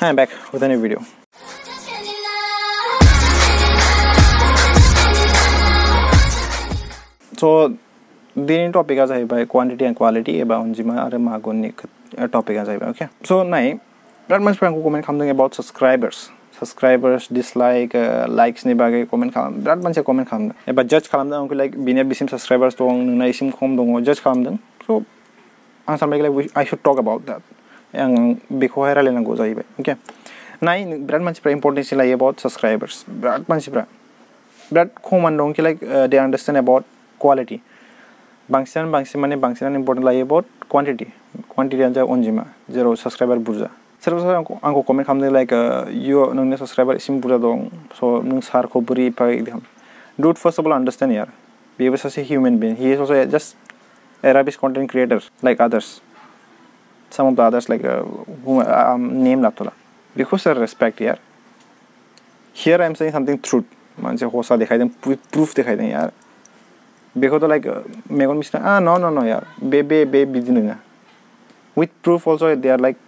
Hi, I'm back with a new video. So, the topic is about quantity and quality about unjima are magonic topic as okay. So, now that much comment something about subscribers dislike likes ni bagay comment kalam that much comment kalam but judge kalam da like bina bisim subscribers to na isim kom dong judge kalam dong so answer like I should talk about that yang biko hera lena go jai okay nai brand much important sila about subscribers brand much brand common dong like they understand about quality bangsian mane important like about quantity anja onjima zero subscriber burja serba angko comment kamde like you nung subscriber isim burja dong so nung sar ko buri pai diham dude first of all understand yaar he was a human being he is also just a rubbish content creator like others some of the others like who name laptola because I respect yaar here I am saying something truth manche hosa dikhai dem proof dikhai dem yaar because like megon mista no yaar be bidinga with proof also they are like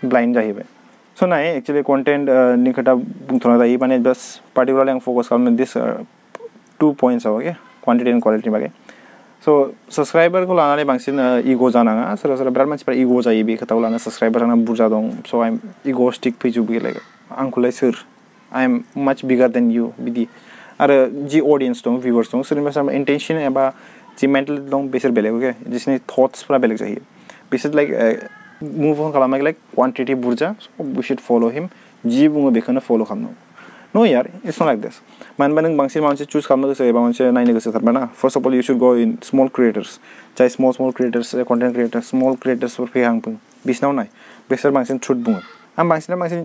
blind jahibe so na actually content nikhata bungthona dai mane just particularly ang focus kalam this 2 points okay quantity and quality bage so subscriber ko lana le bangsin ego jananga sara brand much par ego jai bi khataw lana subscriber na burja dong so I'm egoistic piju bi like angkulai sir I am much bigger than you bidi are g audience dong viewers dong so some intention eba g mental dong beser beleg okay jisne thoughts pura beleg jahi beser like move on kalam like quantity burja so we should follow him g bungo bekana follow khamno no yaar it's not like this man banang bangsin manche choose kamna se ba manche nai ne gase tarbana first of all you should go in small creators chai small creators content creators small creators for phang pung bisnaw nai besar bangsin truth bung am bangsin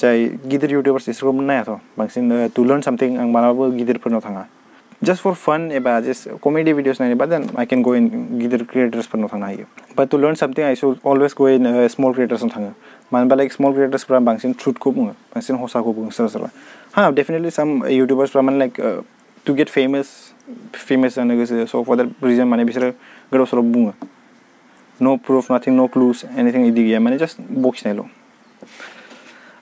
chai gidir youtubers isrom nai tho bangsin to learn something ang manabo gidir perno thanga just for fun eba just comedy videos nai but then I can go in gidir creators perno thanga but to learn something I should always go in small creators thanga man ba like small creators pra bangsin truth ko bung bangsin hosa ko bung sara definitely some YouTubers from like to get famous and so for that reason mane bisara gado soro bunga no proof nothing no clues anything idiya mane just box nelo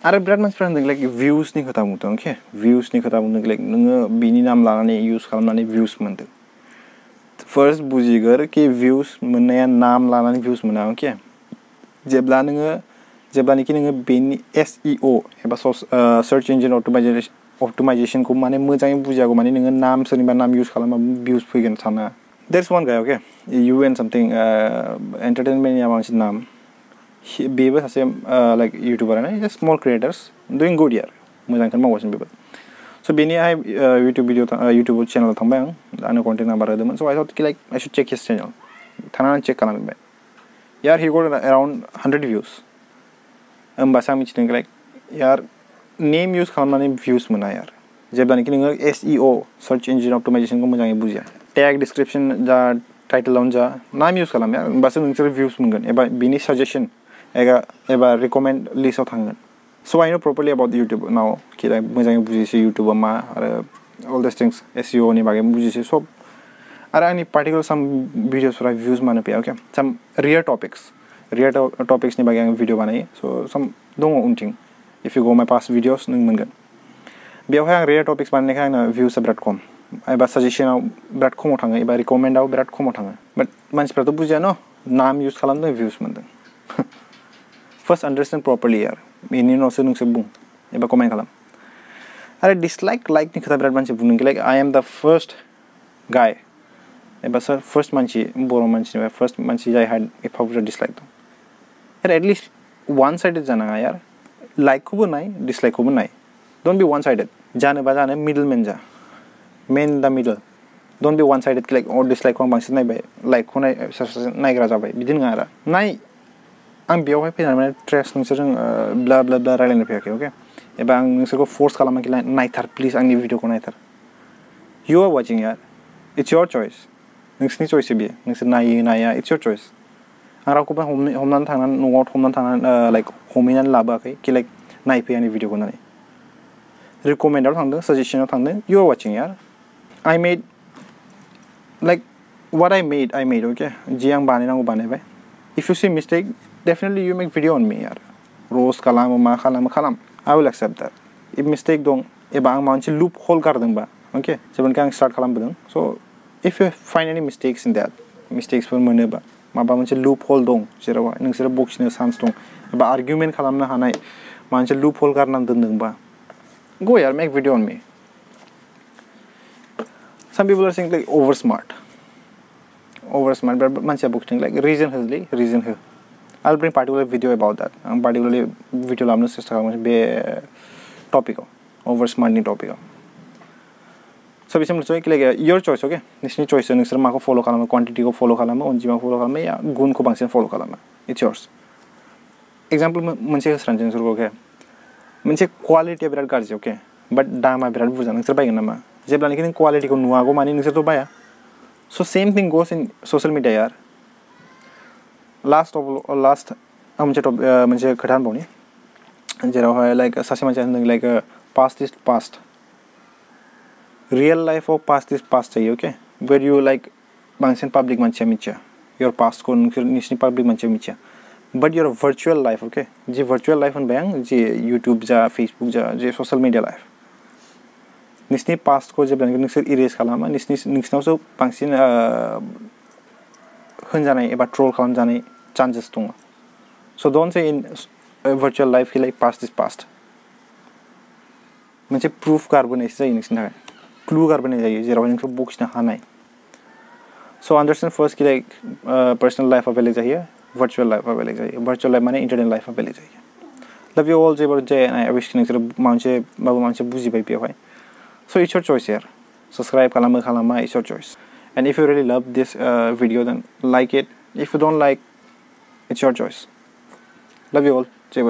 are brand man friend like views ni khata mutong okay views ni khata mutong like nung bini nam lana use kalamani views mante first bujigar ki views mane naam lana views mana okay jebla niki nung bini SEO eba search engine optimization ko mane mojang buja ko mane nung naam soniba naam use kalama views phugen thana there's one guy okay you and something entertainment ya manchi naam bebe ase like YouTuber and just small creators doing good here mojang kan ma watching people so bini I YouTube channel thambang ana content na baradam so I thought like I should check his channel thana check kalam be yaar he got around 100 views basa mi chine like yaar name use khamna ne views mana yaar jebani ki ninga SEO search engine optimization ko mojang bujya tag description ja title launch ja name use kalam yaar basa nung views mungan eba bini suggestion eba recommend list of thangan so I know properly about YouTube now ki like mojang bujise YouTube ma all these things SEO ni bage bujise so are any particular some videos for views mana pe okay some rare topics ni bagi video banai so some dong unting if you go my past videos nung mengan biaw hang rare topics banai khang na views berat kom ai ba suggestion berat kom thanga iba recommend au berat kom thanga but mans pra to bujya no naam use khalam no views mand first understand properly yaar ini no se nung se bung iba comment khalam are dislike like ni khata berat manche bung like I am the first guy iba sir first manchi boro manchi first manchi I had a popular dislike to at least one sided jana yaar like ko nai dislike ko nai don't be one sided jane ba jane middleman ja man in the middle don't be one sided like or dislike ko bangsin nai bai like ko nai nai gra ja bai bidin ngara nai ang biaw hai pena mane stress nung serang bla bla bla ralen pe okay eba ang nung ko force kalama ki nai thar please ang video ko nai thar you are watching yaar it's your choice nung sni choice bi nung se nai ya it's your choice ara ko ba homnan thangnan nungot homnan thangnan like hominan laba kai ki like nai pe ani video ko nai recommend out thangdang suggestion out thangdang you are watching yaar I made like what I made okay jiang bani nang bani bai if you see mistake definitely you make video on me yaar roast खालामो मा खालामो खालाम I will accept that if mistake दं एबा आं मोनसे loop hole गारदोंबा okay जेब्लानोखि आं स्टार्ट खालामबोदों so if you find any mistakes in that मिस्टेक्सफोर मोनोबा माबा मोनसे लूप होल दं जेरावहाय नोंसोरो बखिनो चान्स दं एबा आर्गुमेन्ट खालामनो हानाय मोनसे लूप होल गारनानै दोनदोंबा go यार make video on me. Some people are saying like over smart but मानसिया बखिदों like reason हो I'll bring particular video about that आं particularly video लाबोनो सेस्था खालामगासिनो बे टपिकआव over smart नि टपिकआव so बिसोर मोनसे like your choice okay नोंसोरनि choice नोंसोर माखौ follow खालामो quantity को follow खालामो अनजिमाखौ follow खालामो या गुणखौ बांसिन follow खालामो it's yours example मोनसे होस्रानोसै नोंसोरखौ okay मोनसे क्वालिटिया बिराद गाज्रि okay but दामा बिराद बुरजा नोंसोर बायगोन नामा जेब्लानोखि नों क्वालिटिखौ नुवागौ माने नोंसोरथ' बाया so same thing goes in social media यार last मोनसे खोथा होनबावनि जेरावहाय like सासे मानसिया होनदों like past is past real life of past is past चाहिए okay where you like बांसिन public मानसिया मिथिया your past को नोंसोरनि public मानसिया मिथिया but your virtual life okay ji virtual life होनबाय आं जी YouTube जा Facebook जा जी social media life नोंसोरनि past को जेब्लानोखि नोंसोर erase खालामो नोंसोरनावसो बांसिन होनजानाय एबा ट्रोल खालामजानाय चान्सेस दङ so don't say in virtual life like past is past मोनसे प्रूफ गारबोनायसो जायो नोंसोरनि थाखाय क्लू गारबोनाय जायो जेरावहाय नोंखौ बखिनो हानाय so understand first कि like personal life बेलेग जायो virtual life बेलेग जायो virtual life माने internet life बेलेग जायो love you all जेबो जे I wish कि नोंसोर माबा मोनसे बुजिबाय बेवहाय so it's your choice here subscribe खालामो खालामा it's your choice and if you really love this video then like it if you don't like it's your choice love you all jai